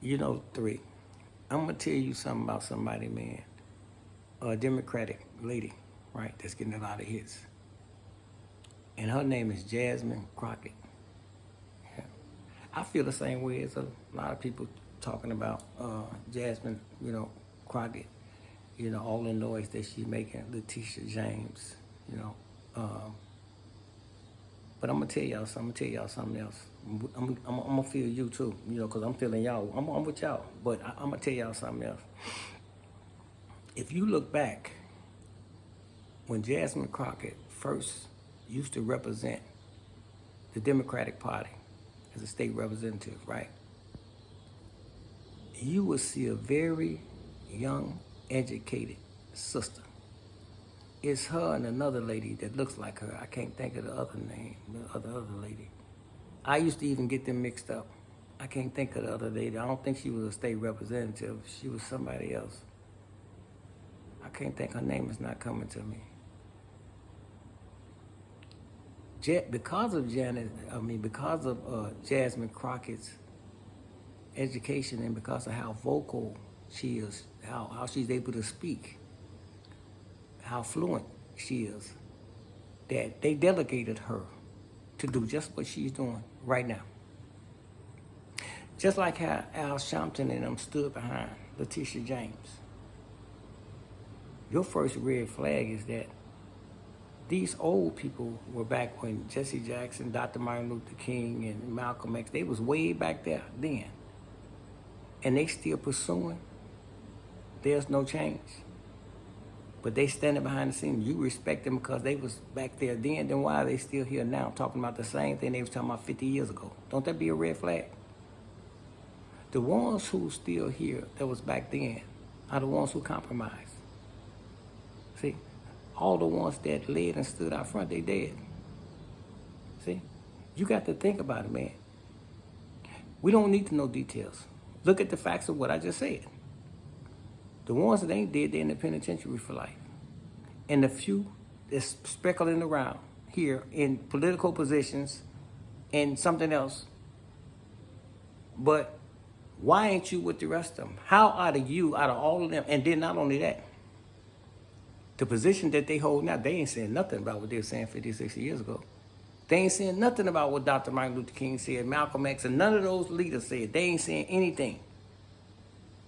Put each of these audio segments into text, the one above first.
You know, three. I'm gonna tell you something about somebody, man. A Democratic lady, right? That's getting a lot of hits, and her name is Jasmine Crocket. Yeah. I feel the same way as a lot of people talking about Jasmine, Crockett. All the noise that she's making, Letitia James, you know. Um, but I'm gonna tell y'all something. I'm gonna tell y'all something else. I'm gonna feel you too, because I'm feeling y'all. I'm with y'all, but I'm gonna tell y'all something else. If you look back, when Jasmine Crockett first used to represent the Democratic Party as a state representative, right? You will see a very young, educated sister. It's her and another lady that looks like her. I can't think of the other name, the other lady. I used to even get them mixed up. I can't think of the other lady. I don't think she was a state representative. She was somebody else. I can't think. Her name is not coming to me. Because of Jasmine Crockett's education and because of how vocal she is, how she's able to speak, how fluent she is, that they delegated her to do just what she's doing right now. Just like how Al Sharpton and them stood behind Letitia James. Your first red flag is that these old people were back when Jesse Jackson, Dr. Martin Luther King, and Malcolm X, they was way back there then. And they still pursuing. There's no change. But they standing behind the scenes. You respect them because they was back there then why are they still here now talking about the same thing they was talking about 50 years ago? Don't that be a red flag? The ones who still here that was back then are the ones who compromised. See? All the ones that led and stood out front, they dead. See? You got to think about it, man. We don't need to know details. Look at the facts of what I just said. The ones that ain't dead, they're in the penitentiary for life. And the few that's speckling around here in political positions and something else. But why ain't you with the rest of them? How out of all of them, and then not only that, the position that they hold now, they ain't saying nothing about what they were saying 50, 60 years ago. They ain't saying nothing about what Dr. Martin Luther King said, Malcolm X, and none of those leaders said. They ain't saying anything.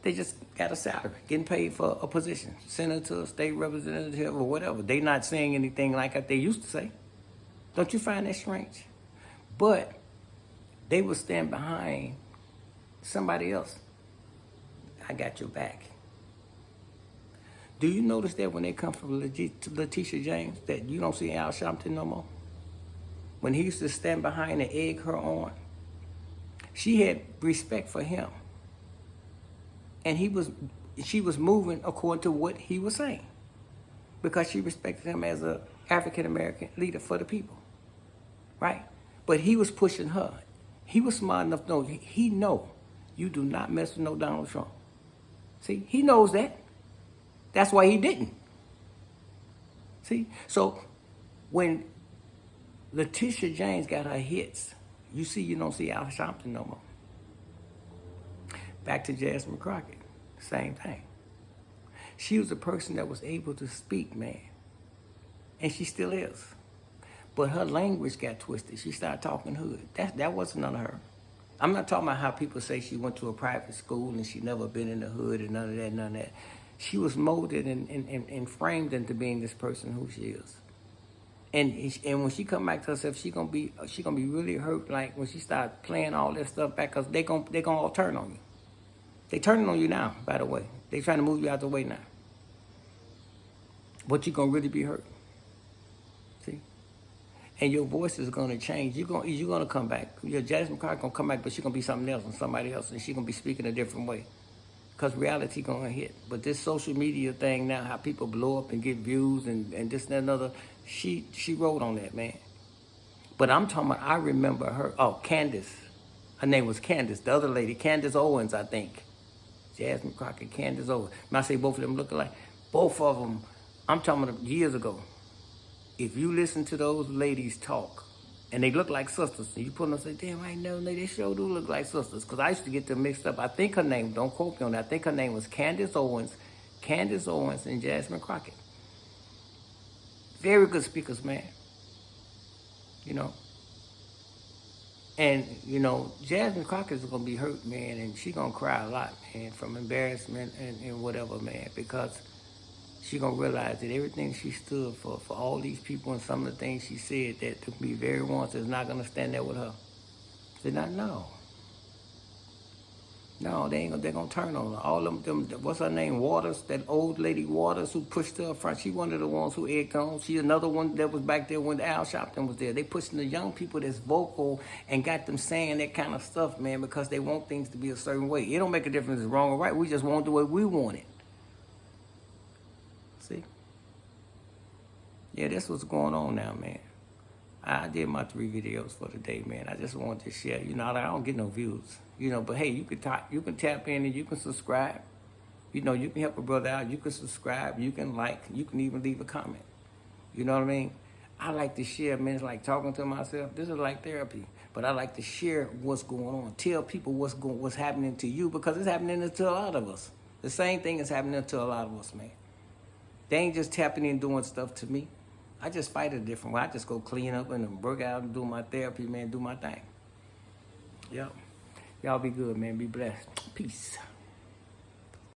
They just got a salary, getting paid for a position, senator, state representative, or whatever. They not saying anything like they used to say. Don't you find that strange? But they will stand behind somebody else. I got your back. Do you notice that when they come from Letitia James, that you don't see Al Sharpton no more? When he used to stand behind and egg her on, she had respect for him. And she was moving according to what he was saying because she respected him as an African-American leader for the people, right? But he was pushing her. He was smart enough to know, he know you do not mess with no Donald Trump. See, he knows that. That's why he didn't. See, so when Letitia James got her hits, you don't see Al Sharpton no more. Back to Jasmine Crockett, same thing. She was a person that was able to speak, man. And she still is. But her language got twisted. She started talking hood. That wasn't none of her. I'm not talking about how people say she went to a private school and she never been in the hood and none of that. She was molded and framed into being this person who she is. And when she come back to herself, she gonna be really hurt. Like when she start playing all that stuff back, cause they gonna all turn on you. They turning on you now, by the way. They trying to move you out the way now. But you're gonna really be hurt. See? And your voice is gonna change. You're gonna come back. Your Jasmine Crockett gonna come back, but she's gonna be something else and somebody else, and she's gonna be speaking a different way. Because reality gonna hit. But this social media thing now, how people blow up and get views and this and that and another, she wrote on that, man. But I'm talking about, I remember her, Candace. Her name was Candace. The other lady, Candace Owens, I think. Jasmine Crockett, Candace Owens. When I say both of them look alike, both of them, I'm talking about years ago. If you listen to those ladies talk, And they look like sisters. And you put them and say, damn, I ain't never know they sure do look like sisters. Because I used to get them mixed up. I think her name, don't quote me on that, I think her name was Candace Owens, and Jasmine Crocket. Very good speakers, man. You know. And, you know, Jasmine Crocket is going to be hurt, man, and she going to cry a lot, man, from embarrassment and whatever, man, because she going to realize that everything she stood for all these people and some of the things she said that to be very ones is not going to stand there with her. They're not, no. No, they're going to turn on her. All of them, what's her name, Waters, that old lady Waters who pushed her up front. She one of the ones who egged on. She another one that was back there when Al Sharpton was there. They pushing the young people that's vocal and got them saying that kind of stuff, man, because they want things to be a certain way. It don't make a difference if it's wrong or right. We just want the way we want it. See? Yeah, that's what's going on now, man. I did my 3 videos for today, man. I just wanted to share. You know, I don't get no views. You know, but hey, you can tap in and you can subscribe. You know, you can help a brother out. You can subscribe. You can like. You can even leave a comment. You know what I mean? I like to share, man. It's like talking to myself. This is like therapy. But I like to share what's going on. Tell people what's happening to you, because it's happening to a lot of us. The same thing is happening to a lot of us, man. They ain't just tapping in doing stuff to me. I just fight a different way. I just go clean up and work out and do my therapy, man, do my thing. Yep. Y'all be good, man. Be blessed. Peace.